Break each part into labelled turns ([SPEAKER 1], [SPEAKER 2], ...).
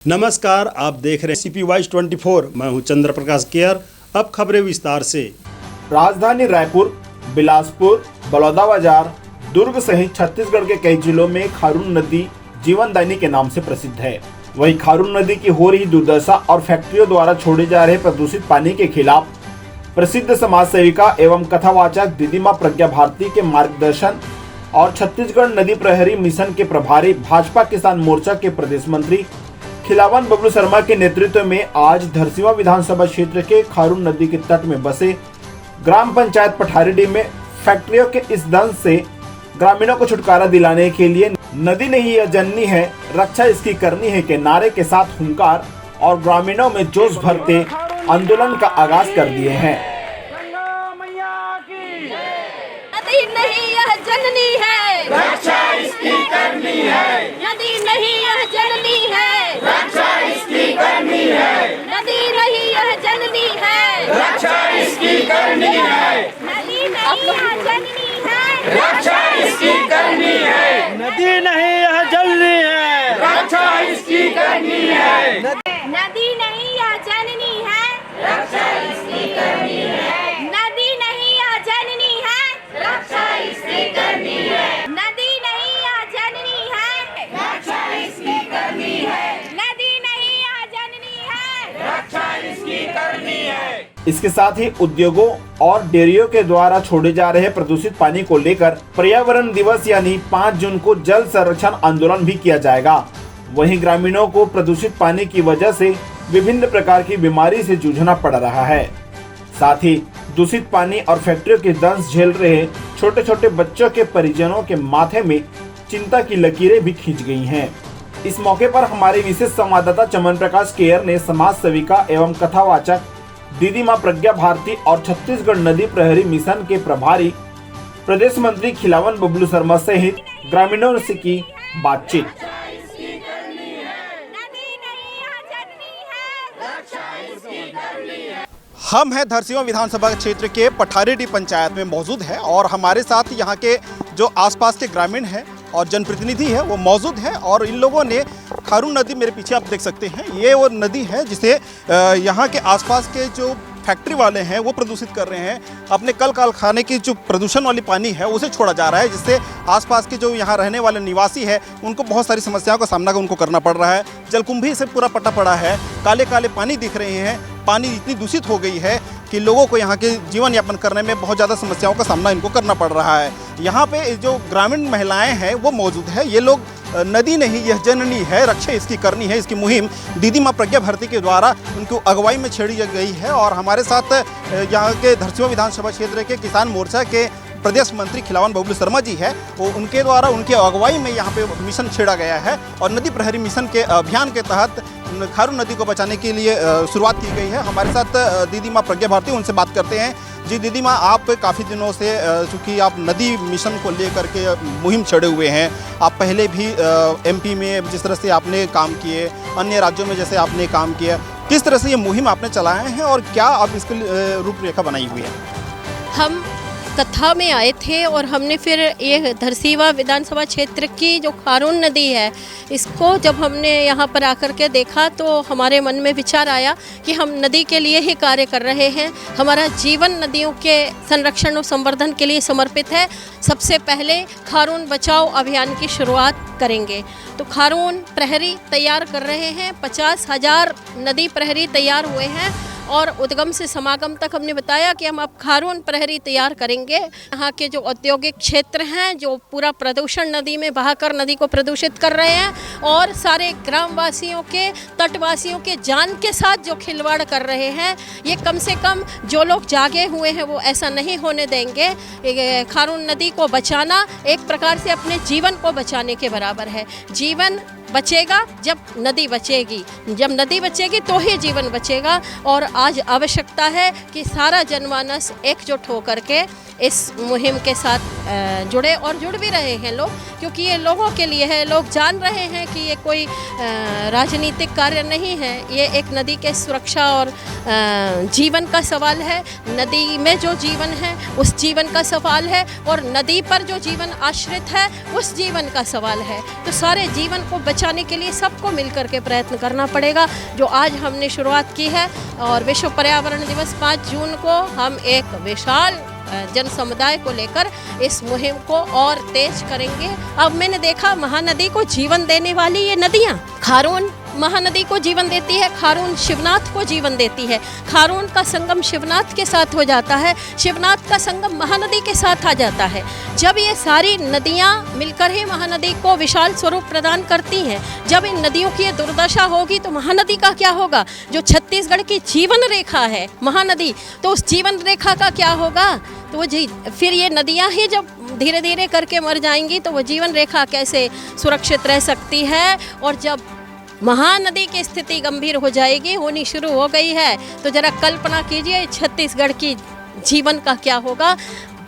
[SPEAKER 1] नमस्कार, आप देख रहे हैं CPY 24। मैं हूं चंद्र प्रकाश केयर। अब खबरें विस्तार से।
[SPEAKER 2] राजधानी रायपुर, बिलासपुर, बलौदाबाजार, दुर्ग सहित छत्तीसगढ़ के कई जिलों में खारून नदी जीवनदायिनी के नाम से प्रसिद्ध है। वहीं खारून नदी की हो रही दुर्दशा और फैक्ट्रियों द्वारा छोड़े जा रहे प्रदूषित पानी के खिलाफ प्रसिद्ध समाज सेविका एवं कथावाचक दीदी मां प्रज्ञा भारती के मार्गदर्शन और छत्तीसगढ़ नदी प्रहरी मिशन के प्रभारी भाजपा किसान मोर्चा के प्रदेश मंत्री खिलावन बबलू शर्मा के नेतृत्व में आज धरसींवा विधानसभा क्षेत्र के खारून नदी के तट में बसे ग्राम पंचायत पठारीडीह में फैक्ट्रियों के इस दंश से ग्रामीणों को छुटकारा दिलाने के लिए नदी नहीं यह जननी है, रक्षा इसकी करनी है के नारे के साथ हुंकार और ग्रामीणों में जोश भरते आंदोलन का आगाज कर दिए हैं।
[SPEAKER 3] नदी नहीं यह जननी है,
[SPEAKER 4] रक्षा इसकी करनी है।
[SPEAKER 3] नदी नहीं यह जननी है,
[SPEAKER 4] रक्षा इसकी करनी है।
[SPEAKER 3] नदी नहीं यह जननी है,
[SPEAKER 4] रक्षा इसकी करनी है।
[SPEAKER 3] नदी नहीं यह जननी है,
[SPEAKER 4] रक्षा इसकी करनी है।
[SPEAKER 5] नदी नहीं यह जलनी है,
[SPEAKER 4] रक्षा इसकी करनी है।
[SPEAKER 3] नदी नहीं यह जननी है,
[SPEAKER 4] रक्षा इसकी करनी है।
[SPEAKER 3] नदी नहीं यह जननी है,
[SPEAKER 4] रक्षा इसकी करनी है।
[SPEAKER 3] नदी नहीं यह जननी है,
[SPEAKER 4] रक्षा इसकी करनी है।
[SPEAKER 3] नदी नहीं यह जननी है।
[SPEAKER 4] रक्षा इसकी करनी है।
[SPEAKER 2] इसके साथ ही उद्योगों और डेयरियों के द्वारा छोड़े जा रहे प्रदूषित पानी को लेकर पर्यावरण दिवस यानी 5 जून को जल संरक्षण आंदोलन भी किया जाएगा। वहीं ग्रामीणों को प्रदूषित पानी की वजह से विभिन्न प्रकार की बीमारी से जूझना पड़ रहा है। साथ ही दूषित पानी और फैक्ट्रियों के दंश झेल रहे छोटे छोटे बच्चों के परिजनों के माथे में चिंता की लकीरें भी खींच गई हैं। इस मौके पर हमारे विशेष संवाददाता चमन प्रकाश केयर ने समाज सेविका एवं कथावाचक दीदी मां प्रज्ञा भारती और छत्तीसगढ़ नदी प्रहरी मिशन के प्रभारी प्रदेश मंत्री खिलावन बबलू शर्मा सहित ग्रामीणों से की बातचीत।
[SPEAKER 3] नदी नहीं यह जननी है,
[SPEAKER 4] रक्षा इसकी करनी है।
[SPEAKER 6] हम हैं धरसींवा विधानसभा क्षेत्र के पठारीडीह पंचायत में मौजूद है और हमारे साथ यहाँ के जो आसपास के ग्रामीण हैं और जनप्रतिनिधि है वो मौजूद है। और इन लोगों ने खारून नदी, मेरे पीछे आप देख सकते हैं, ये वो नदी है जिसे यहाँ के आसपास के जो फैक्ट्री वाले हैं वो प्रदूषित कर रहे हैं। अपने कल कारखाने की जो प्रदूषण वाली पानी है उसे छोड़ा जा रहा है, जिससे आसपास के जो यहाँ रहने वाले निवासी है उनको बहुत सारी समस्याओं का सामना उनको करना पड़ रहा है। जलकुंभी से पूरा पटा पड़ा है, काले काले पानी दिख रहे हैं। पानी इतनी दूषित हो गई है कि लोगों को यहाँ के जीवन यापन करने में बहुत ज़्यादा समस्याओं का सामना इनको करना पड़ रहा है। यहाँ पे जो ग्रामीण महिलाएं हैं वो मौजूद है। ये लोग नदी नहीं यह जननी है, रक्षा इसकी करनी है, इसकी मुहिम दीदी मां प्रज्ञा भारती के द्वारा उनको अगुवाई में छेड़ी गई है। और हमारे साथ यहाँ के धरसींवा विधानसभा क्षेत्र के किसान मोर्चा के प्रदेश मंत्री खिलावन बबलू शर्मा जी है, वो उनके द्वारा उनके अगुवाई में यहाँ पे मिशन छेड़ा गया है। और नदी प्रहरी मिशन के अभियान के तहत खारून नदी को बचाने के लिए शुरुआत की गई है। हमारे साथ दीदी मां प्रज्ञा भारती, उनसे बात करते हैं। जी दीदी मां, आप काफ़ी दिनों से चूँकि आप नदी मिशन को लेकर के मुहिम छेड़े हुए हैं, आप पहले भी MP में जिस तरह से आपने काम किए, अन्य राज्यों में जैसे आपने काम किया, किस तरह से ये मुहिम आपने चलाए हैं और क्या आप इसकी रूपरेखा बनाई हुई है?
[SPEAKER 7] हम कथा में आए थे और हमने फिर ये धरसींवा विधानसभा क्षेत्र की जो खारून नदी है, इसको जब हमने यहाँ पर आकर के देखा तो हमारे मन में विचार आया कि हम नदी के लिए ही कार्य कर रहे हैं। हमारा जीवन नदियों के संरक्षण और संवर्धन के लिए समर्पित है। सबसे पहले खारून बचाओ अभियान की शुरुआत करेंगे। तो खारून प्रहरी तैयार कर रहे हैं, 50,000 नदी प्रहरी तैयार हुए हैं और उद्गम से समागम तक हमने बताया कि हम अब खारून प्रहरी तैयार करेंगे। यहाँ के जो औद्योगिक क्षेत्र हैं जो पूरा प्रदूषण नदी में बहाकर नदी को प्रदूषित कर रहे हैं और सारे ग्रामवासियों के, तटवासियों के जान के साथ जो खिलवाड़ कर रहे हैं, ये कम से कम जो लोग जागे हुए हैं वो ऐसा नहीं होने देंगे। खारून नदी को बचाना एक प्रकार से अपने जीवन को बचाने के बराबर है। जीवन बचेगा जब नदी बचेगी, जब नदी बचेगी तो ही जीवन बचेगा। और आज आवश्यकता है कि सारा जनमानस एकजुट होकर के इस मुहिम के साथ जुड़े और जुड़ भी रहे हैं लोग, क्योंकि ये लोगों के लिए है। लोग जान रहे हैं कि ये कोई राजनीतिक कार्य नहीं है, ये एक नदी के सुरक्षा और जीवन का सवाल है। नदी में जो जीवन है उस जीवन का सवाल है और नदी पर जो जीवन आश्रित है उस जीवन का सवाल है। तो सारे जीवन को बचाने के लिए सबको मिलकर के प्रयत्न करना पड़ेगा, जो आज हमने शुरुआत की है। और विश्व पर्यावरण दिवस 5 जून को हम एक विशाल जन समुदाय को लेकर इस मुहिम को और तेज करेंगे। अब मैंने देखा महानदी को जीवन देने वाली ये नदियाँ, खारून महानदी को जीवन देती है, खारून शिवनाथ को जीवन देती है, खारून का संगम शिवनाथ के साथ हो जाता है, शिवनाथ का संगम महानदी के साथ आ जाता है। जब ये सारी नदियाँ मिलकर ही महानदी को विशाल स्वरूप प्रदान करती हैं, जब इन नदियों की ये दुर्दशा होगी तो महानदी का क्या होगा? जो छत्तीसगढ़ की जीवन रेखा है महानदी, तो उस जीवन रेखा का क्या होगा? तो वो फिर ये नदियाँ ही जब धीरे धीरे करके मर जाएंगी तो वो जीवन रेखा कैसे सुरक्षित रह सकती है? और जब महानदी की स्थिति गंभीर हो जाएगी, होनी शुरू हो गई है, तो जरा कल्पना कीजिए छत्तीसगढ़ की जीवन का क्या होगा।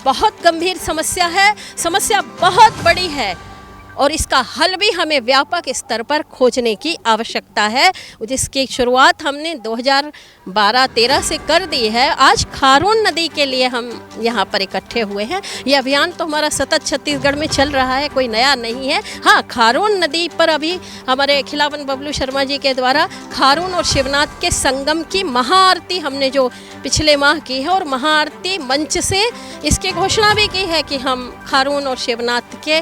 [SPEAKER 7] बहुत गंभीर समस्या है, समस्या बहुत बड़ी है और इसका हल भी हमें व्यापक स्तर पर खोजने की आवश्यकता है, जिसकी शुरुआत हमने 2012-13 से कर दी है। आज खारून नदी के लिए हम यहाँ पर इकट्ठे हुए हैं। ये अभियान तो हमारा सतत छत्तीसगढ़ में चल रहा है, कोई नया नहीं है। हाँ, खारून नदी पर अभी हमारे खिलावन बबलू शर्मा जी के द्वारा खारून और शिवनाथ के संगम की महाआरती हमने जो पिछले माह की है, और महाआरती मंच से इसकी घोषणा भी की है कि हम खारून और शिवनाथ के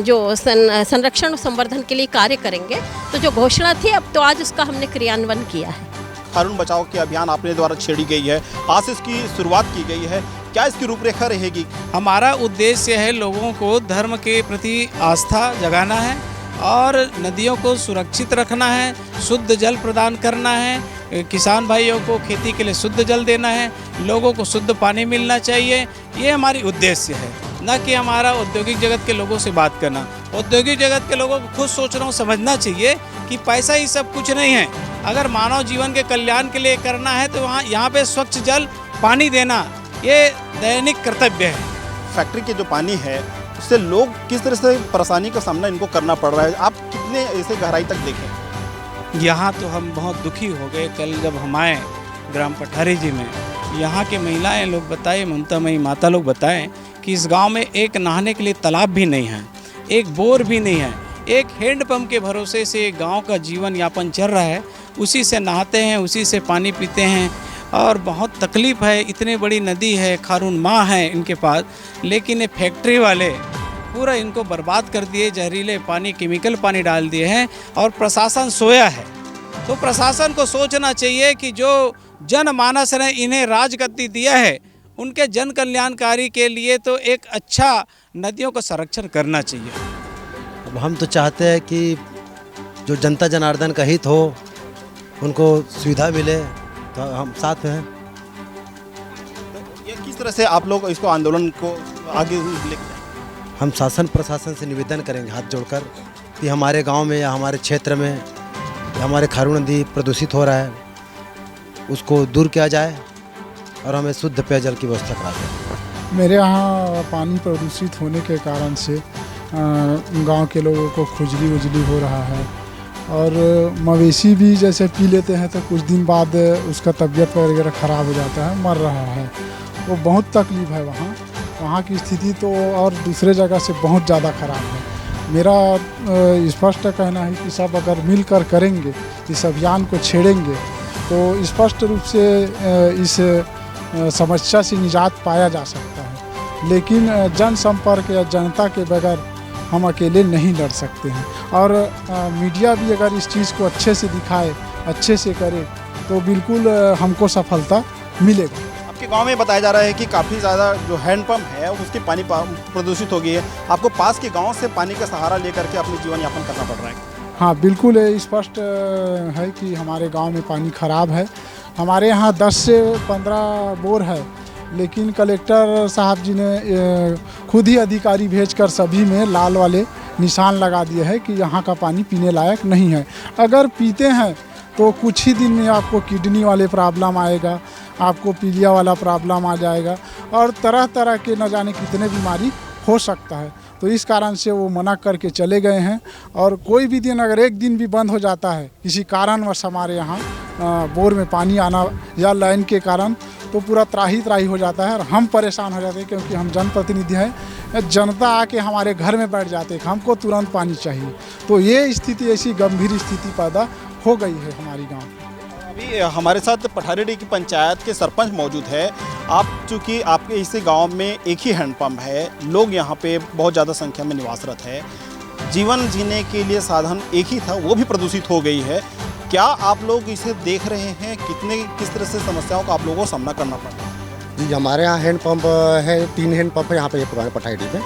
[SPEAKER 7] जो संरक्षण और संवर्धन के लिए कार्य करेंगे। तो जो घोषणा थी, अब तो आज उसका हमने क्रियान्वयन किया है।
[SPEAKER 6] खारून बचाओ के अभियान आपने द्वारा छेड़ी गई है, आज से इसकी शुरुआत की गई है, क्या इसकी रूपरेखा रहेगी?
[SPEAKER 8] हमारा उद्देश्य है लोगों को धर्म के प्रति आस्था जगाना है और नदियों को सुरक्षित रखना है, शुद्ध जल प्रदान करना है, किसान भाइयों को खेती के लिए शुद्ध जल देना है, लोगों को शुद्ध पानी मिलना चाहिए। ये हमारी उद्देश्य है, न कि हमारा औद्योगिक जगत के लोगों से बात करना। औद्योगिक जगत के लोगों को खुद सोचना और समझना चाहिए कि पैसा ही सब कुछ नहीं है। अगर मानव जीवन के कल्याण के लिए करना है तो यहाँ पे स्वच्छ जल पानी देना ये दैनिक कर्तव्य है।
[SPEAKER 6] फैक्ट्री के जो पानी है उससे लोग किस तरह से परेशानी का सामना इनको करना पड़ रहा है, आप कितने ऐसे गहराई तक देखें?
[SPEAKER 8] यहाँ तो हम बहुत दुखी हो गए कल जब हम आए ग्राम पठारी जी में। यहाँ के महिलाएं लोग बताए, ममतामयी माता लोग बताएं कि इस गांव में एक नहाने के लिए तालाब भी नहीं है, एक बोर भी नहीं है, एक हैंडपंप के भरोसे से गांव का जीवन यापन चल रहा है। उसी से नहाते हैं, उसी से पानी पीते हैं और बहुत तकलीफ़ है। इतनी बड़ी नदी है, खारून माँ है इनके पास, लेकिन ये फैक्ट्री वाले पूरा इनको बर्बाद कर दिए, जहरीले पानी, केमिकल पानी डाल दिए हैं और प्रशासन सोया है। तो प्रशासन को सोचना चाहिए कि जो जनमानस ने इन्हें राजगद्दी दिया है, उनके जन कल्याणकारी के लिए तो एक अच्छा नदियों का संरक्षण करना चाहिए।
[SPEAKER 9] अब हम तो चाहते हैं कि जो जनता जनार्दन का हित हो, उनको सुविधा मिले, तो हम साथ में हैं।
[SPEAKER 6] तो ये किस तरह से आप लोग इसको आंदोलन को आगे लेकर जाएं?
[SPEAKER 9] हम शासन प्रशासन से निवेदन करेंगे हाथ जोड़कर कि हमारे गांव में या हमारे क्षेत्र में हमारे खारून नदी प्रदूषित हो रहा है, उसको दूर किया जाए और हमें शुद्ध पेयजल की व्यवस्था करा दें।
[SPEAKER 10] मेरे यहाँ पानी प्रदूषित होने के कारण से गांव के लोगों को खुजली उजली हो रहा है और मवेशी भी जैसे पी लेते हैं तो कुछ दिन बाद उसका तबीयत वगैरह ख़राब हो जाता है, मर रहा है। वो बहुत तकलीफ है वहाँ की स्थिति तो और दूसरे जगह से बहुत ज़्यादा ख़राब है। मेरा स्पष्ट कहना है कि सब अगर मिलकर करेंगे, इस अभियान को छेड़ेंगे, तो स्पष्ट रूप से इस समस्या से निजात पाया जा सकता है। लेकिन जनसंपर्क या जनता के बगैर हम अकेले नहीं लड़ सकते हैं। और मीडिया भी अगर इस चीज़ को अच्छे से दिखाए, अच्छे से करे, तो बिल्कुल हमको सफलता मिलेगा।
[SPEAKER 6] आपके गांव में बताया जा रहा है कि काफ़ी ज़्यादा जो हैंडपंप है उसकी पानी प्रदूषित हो गई है, आपको पास के गाँव से पानी का सहारा लेकर के अपने जीवन यापन करना पड़ रहा है।
[SPEAKER 10] हाँ, बिल्कुल स्पष्ट है कि हमारे गांव में पानी खराब है। हमारे यहाँ 10 से 15 बोर है, लेकिन कलेक्टर साहब जी ने खुद ही अधिकारी भेजकर सभी में लाल वाले निशान लगा दिए हैं कि यहाँ का पानी पीने लायक नहीं है। अगर पीते हैं तो कुछ ही दिन में आपको किडनी वाले प्रॉब्लम आएगा, आपको पीलिया वाला प्रॉब्लम आ जाएगा और तरह तरह के न जाने कितने बीमारी हो सकता है। तो इस कारण से वो मना करके चले गए हैं। और कोई भी दिन अगर एक दिन भी बंद हो जाता है किसी कारणवश हमारे यहाँ बोर में पानी आना या लाइन के कारण, तो पूरा त्राही हो जाता है और हम परेशान हो जाते हैं, क्योंकि हम जनप्रतिनिधि हैं। जनता आके हमारे घर में बैठ जाते हैं, हमको तुरंत पानी चाहिए। तो ये स्थिति, ऐसी गंभीर स्थिति पैदा हो गई है हमारी गाँव में।
[SPEAKER 6] अभी हमारे साथ पठारेडी की पंचायत के सरपंच मौजूद है। आप चूँकि आपके इसी गांव में एक ही हैंडपंप है, लोग यहाँ पे बहुत ज़्यादा संख्या में निवासरत है, जीवन जीने के लिए साधन एक ही था, वो भी प्रदूषित हो गई है। क्या आप लोग इसे देख रहे हैं? किस तरह से समस्याओं का आप लोगों को सामना करना पड़ रहा है?
[SPEAKER 11] जी, हमारे यहाँ हैंडपंप है, 3 हैंडपंप है यहाँ पे पुराने पठारेडी में।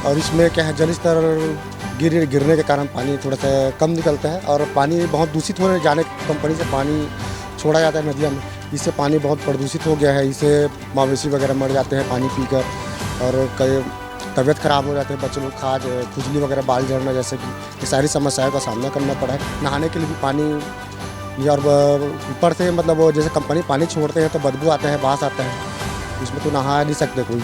[SPEAKER 11] और इसमें क्या है, जल स्तर गिरने के कारण पानी थोड़ा सा कम निकलता है और पानी बहुत दूषित होने जाने कंपनी से पानी छोड़ा जाता है नदियों में। इससे पानी बहुत प्रदूषित हो गया है। इससे मवेशी वगैरह मर जाते हैं पानी पीकर, और कई तबीयत ख़राब हो जाते हैं बच्चे लोग, खाज, खुजली वगैरह, बाल झड़ना, जैसे कि ये सारी समस्याओं का सामना करना पड़ा है। नहाने के लिए भी पानी, और ऊपर से मतलब वो जैसे कंपनी पानी छोड़ते हैं तो बदबू आता है, बास आता है, इसमें तो नहा नहीं सकते कोई।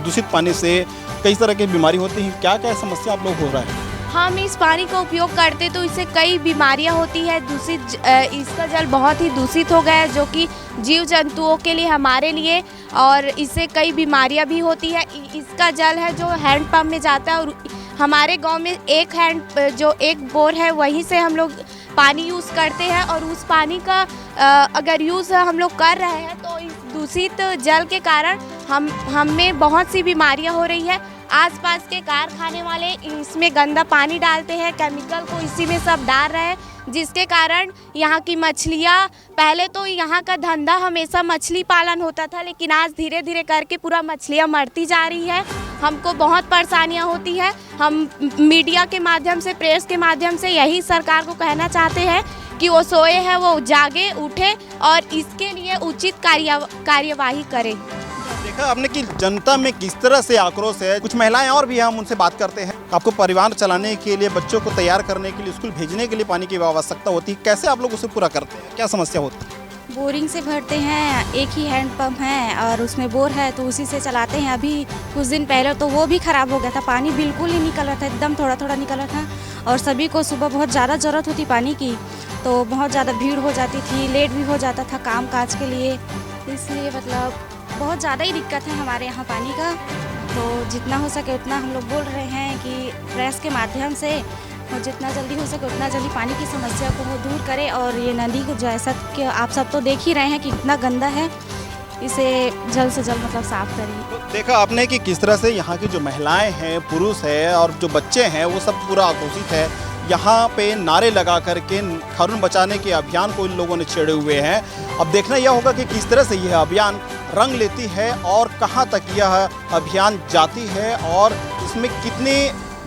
[SPEAKER 6] दूषित पानी से कई तरह की बीमारी होती हैं। क्या क्या समस्या आप लोग हो रहा है?
[SPEAKER 3] हम इस पानी का उपयोग करते तो इससे कई बीमारियां होती है। इसका जल बहुत ही दूषित हो गया है, जो कि जीव जंतुओं के लिए, हमारे लिए, और इससे कई बीमारियां भी होती है। इसका जल है जो हैंडपंप में जाता है, और हमारे गांव में एक बोर है, वहीं से हम लोग पानी यूज़ करते हैं। और उस पानी का अगर यूज़ हम लोग कर रहे हैं तो इस दूषित जल के कारण हमें बहुत सी बीमारियां हो रही है। आसपास के कारखाने वाले इसमें गंदा पानी डालते हैं, केमिकल को इसी में सब डाल रहे हैं, जिसके कारण यहाँ की मछलियाँ, पहले तो यहाँ का धंधा हमेशा मछली पालन होता था, लेकिन आज धीरे धीरे करके पूरा मछलियाँ मरती जा रही है। हमको बहुत परेशानियाँ होती है। हम मीडिया के माध्यम से, प्रेस के माध्यम से यही सरकार को कहना चाहते हैं कि वो सोए हैं, वो जागे, उठे और इसके लिए उचित कार्यवाही करें।
[SPEAKER 6] देखा आपने कि जनता में किस तरह से आक्रोश है। कुछ महिलाएं और भी हैं, हम उनसे बात करते हैं। आपको परिवार चलाने के लिए, बच्चों को तैयार करने के लिए, स्कूल भेजने के लिए पानी की आवश्यकता होती है, कैसे आप लोग उसे पूरा करते हैं? क्या समस्या होती है?
[SPEAKER 12] बोरिंग से भरते हैं, एक ही हैंडपंप है और उसमें बोर है तो उसी से चलाते हैं। अभी कुछ दिन पहले तो वो भी ख़राब हो गया था, पानी बिल्कुल ही निकल रहा था, एकदम थोड़ा थोड़ा निकल रहा था। और सभी को सुबह बहुत ज़्यादा ज़रूरत होती पानी की, तो बहुत ज़्यादा भीड़ हो जाती थी, लेट भी हो जाता था काम काज के लिए, इसलिए मतलब बहुत ज़्यादा ही दिक्कत है हमारे यहाँ पानी का। तो जितना हो सके उतना हम लोग बोल रहे हैं कि प्रेस के माध्यम से और जितना जल्दी हो सके उतना जल्दी पानी की समस्या को वो दूर करे। और ये नदी को जैसा कि आप सब तो देख ही रहे हैं कि इतना गंदा है, इसे जल्द से जल्द मतलब साफ़ करिए।
[SPEAKER 6] तो देखा आपने कि किस तरह से यहाँ की जो महिलाएं हैं, पुरुष है और जो बच्चे हैं, वो सब पूरा आक्रोशित है। यहाँ पे नारे लगा करके खारून बचाने के अभियान को इन लोगों ने छेड़े हुए हैं। अब देखना यह होगा कि किस तरह से यह अभियान रंग लेती है और कहाँ तक यह अभियान जाती है, और इसमें कितनी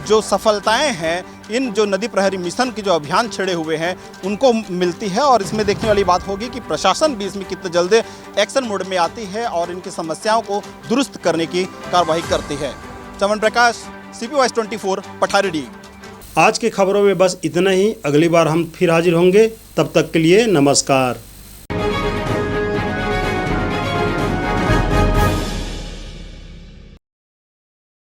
[SPEAKER 6] जो सफलताएं हैं इन जो नदी प्रहरी मिशन के जो अभियान छेड़े हुए हैं उनको मिलती है। और इसमें देखने वाली बात होगी कि प्रशासन भी इसमें कितने जल्द एक्शन मोड में आती है और इनकी समस्याओं को दुरुस्त करने की कार्रवाई करती है। चमन प्रकाश, CP Voice 24, पठारेडी।
[SPEAKER 1] आज की खबरों में बस इतना ही। अगली बार हम फिर हाजिर होंगे, तब तक के लिए नमस्कार।